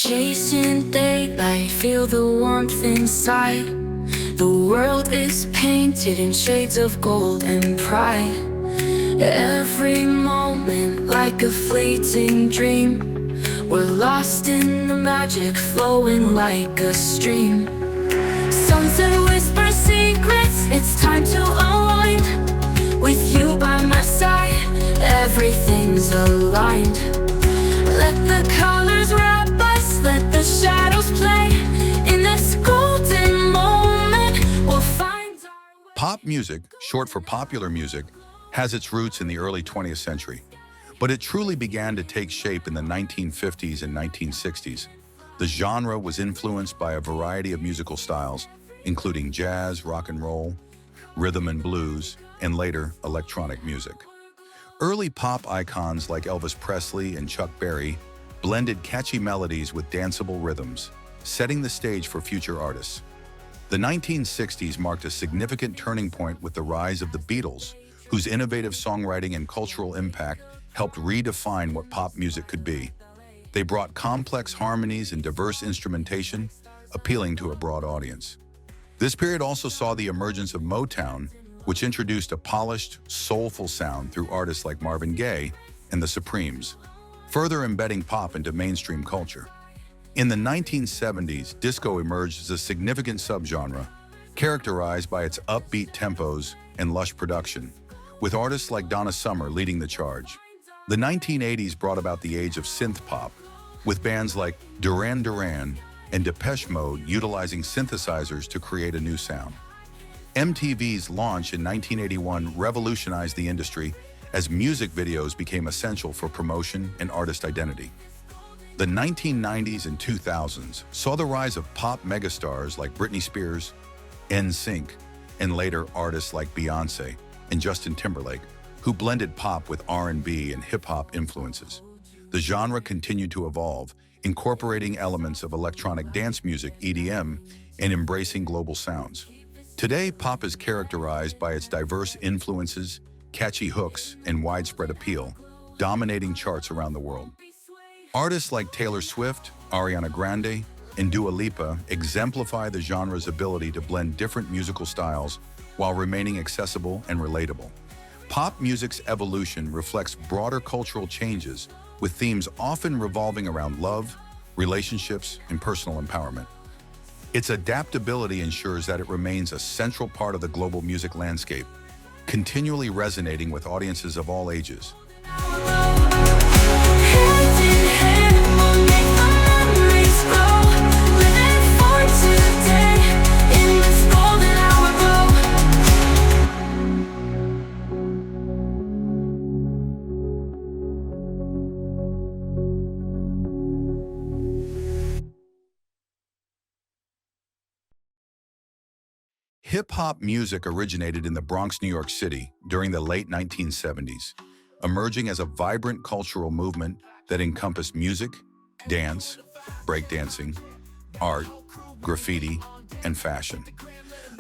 Chasing daylight, feel the warmth inside. The world is painted in shades of gold and pride. Every moment like a fleeting dream. We're lost in the magic, flowing like a stream. Sunset whispers secrets, it's time to unwind. With you by my side, everything's aligned. Let the colors wrap us, let the shadows play. In this golden moment, we'll find our way. Pop music, short for popular music, has its roots in the early 20th century, but it truly began to take shape in the 1950s and 1960s. The genre was influenced by a variety of musical styles, including jazz, rock and roll, rhythm and blues, and later, electronic music. Early pop icons like Elvis Presley and Chuck Berry blended catchy melodies with danceable rhythms, setting the stage for future artists. The 1960s marked a significant turning point with the rise of the Beatles, whose innovative songwriting and cultural impact helped redefine what pop music could be. They brought complex harmonies and diverse instrumentation, appealing to a broad audience. This period also saw the emergence of Motown, which introduced a polished, soulful sound through artists like Marvin Gaye and the Supremes, further embedding pop into mainstream culture. In the 1970s, disco emerged as a significant subgenre, characterized by its upbeat tempos and lush production, with artists like Donna Summer leading the charge. The 1980s brought about the age of synth pop, with bands like Duran Duran and Depeche Mode utilizing synthesizers to create a new sound. MTV's launch in 1981 revolutionized the industry as music videos became essential for promotion and artist identity. The 1990s and 2000s saw the rise of pop megastars like Britney Spears, NSYNC, and later artists like Beyoncé and Justin Timberlake, who blended pop with R&B and hip-hop influences. The genre continued to evolve, incorporating elements of electronic dance music, EDM, and embracing global sounds. Today, pop is characterized by its diverse influences, catchy hooks, and widespread appeal, dominating charts around the world. Artists like Taylor Swift, Ariana Grande, and Dua Lipa exemplify the genre's ability to blend different musical styles while remaining accessible and relatable. Pop music's evolution reflects broader cultural changes, with themes often revolving around love, relationships, and personal empowerment. Its adaptability ensures that it remains a central part of the global music landscape, continually resonating with audiences of all ages. Hand in hand, we'll make the memories grow. Living for today, in this golden hour glow. Hip-hop music originated in the Bronx, New York City during the late 1970s, emerging as a vibrant cultural movement that encompassed music, dance, breakdancing, art, graffiti, and fashion.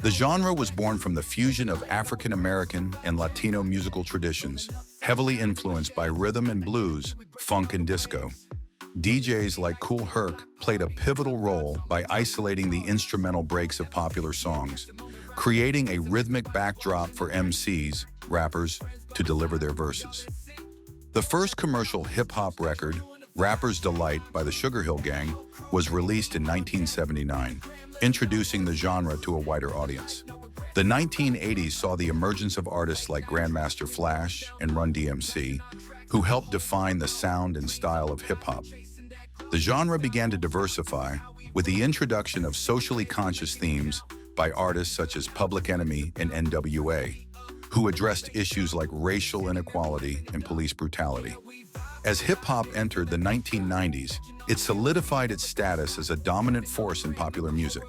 The genre was born from the fusion of African American and Latino musical traditions, heavily influenced by rhythm and blues, funk and disco. DJs like Kool Herc played a pivotal role by isolating the instrumental breaks of popular songs, creating a rhythmic backdrop for MCs, rappers, to deliver their verses. The first commercial hip-hop record, Rapper's Delight by the Sugar Hill Gang, was released in 1979, introducing the genre to a wider audience. The 1980s saw the emergence of artists like Grandmaster Flash and Run DMC, who helped define the sound and style of hip-hop. The genre began to diversify with the introduction of socially conscious themes by artists such as Public Enemy and NWA, who addressed issues like racial inequality and police brutality. As hip-hop entered the 1990s, it solidified its status as a dominant force in popular music.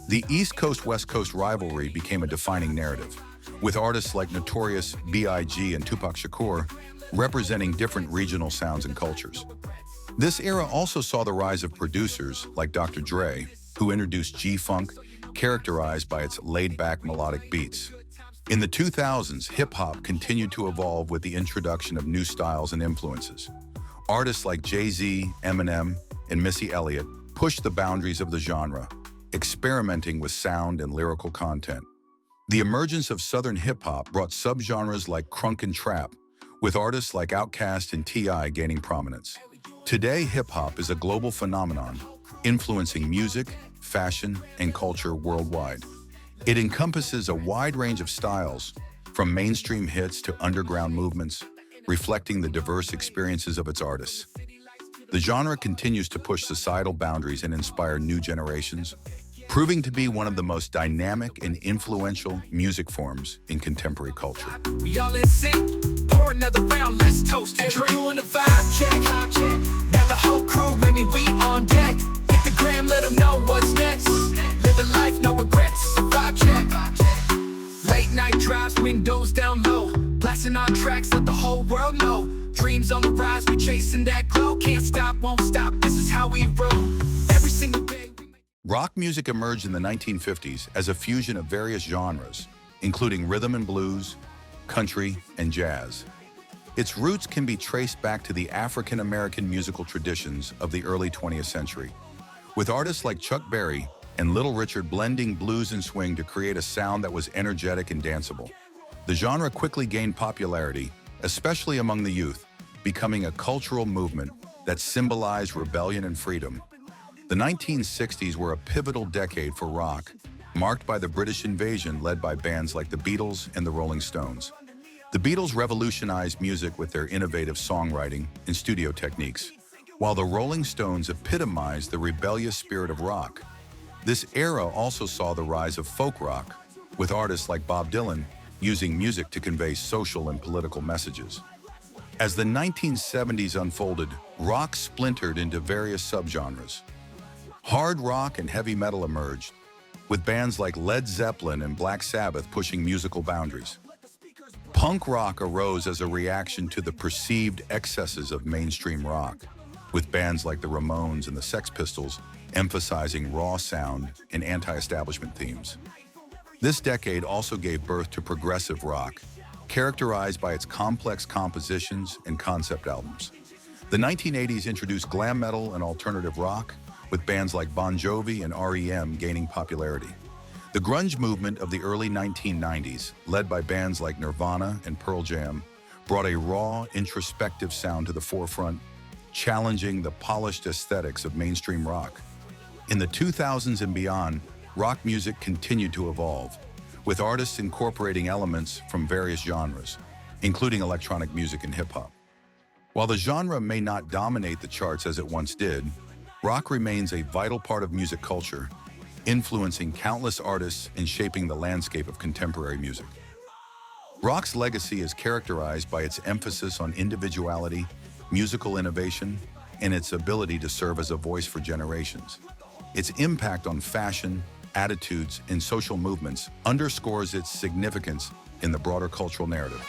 The East Coast-West Coast rivalry became a defining narrative, with artists like Notorious B.I.G. and Tupac Shakur representing different regional sounds and cultures. This era also saw the rise of producers like Dr. Dre, who introduced G-Funk, characterized by its laid-back melodic beats. In the 2000s, hip-hop continued to evolve with the introduction of new styles and influences. Artists like Jay-Z, Eminem, and Missy Elliott pushed the boundaries of the genre, experimenting with sound and lyrical content. The emergence of Southern hip-hop brought subgenres like crunk and trap, with artists like Outkast and T.I. gaining prominence. Today, hip-hop is a global phenomenon, influencing music, fashion, and culture worldwide. It encompasses a wide range of styles, from mainstream hits to underground movements, reflecting the diverse experiences of its artists. The genre continues to push societal boundaries and inspire new generations, proving to be one of the most dynamic and influential music forms in contemporary culture. We all in sync, pour another round, let's toast and drink. Doing a vibe check, now the whole crew, baby, we on deck. Hit the gram, let them know what's next. Living life, no regrets, vibe check. Late night drives, windows down low, blasting our tracks, let the whole world know. Dreams on the rise, we chasing that glow. Can't stop, won't stop, this is how we roll. Every single day. Rock music emerged in the 1950s as a fusion of various genres, including rhythm and blues, country, and jazz. Its roots can be traced back to the African-American musical traditions of the early 20th century, with artists like Chuck Berry and Little Richard blending blues and swing to create a sound that was energetic and danceable. The genre quickly gained popularity, especially among the youth, becoming a cultural movement that symbolized rebellion and freedom. The 1960s were a pivotal decade for rock, marked by the British invasion led by bands like the Beatles and the Rolling Stones. The Beatles revolutionized music with their innovative songwriting and studio techniques, while the Rolling Stones epitomized the rebellious spirit of rock. This era also saw the rise of folk rock, with artists like Bob Dylan using music to convey social and political messages. As the 1970s unfolded, rock splintered into various subgenres. Hard rock and heavy metal emerged, with bands like Led Zeppelin and Black Sabbath pushing musical boundaries. Punk rock arose as a reaction to the perceived excesses of mainstream rock, with bands like the Ramones and the Sex Pistols emphasizing raw sound and anti-establishment themes. This decade also gave birth to progressive rock, characterized by its complex compositions and concept albums. The 1980s introduced glam metal and alternative rock, with bands like Bon Jovi and REM gaining popularity. The grunge movement of the early 1990s, led by bands like Nirvana and Pearl Jam, brought a raw, introspective sound to the forefront, challenging the polished aesthetics of mainstream rock. In the 2000s and beyond, rock music continued to evolve, with artists incorporating elements from various genres, including electronic music and hip-hop. While the genre may not dominate the charts as it once did, rock remains a vital part of music culture, influencing countless artists and shaping the landscape of contemporary music. Rock's legacy is characterized by its emphasis on individuality, musical innovation, and its ability to serve as a voice for generations. Its impact on fashion, attitudes, and social movements underscores its significance in the broader cultural narrative.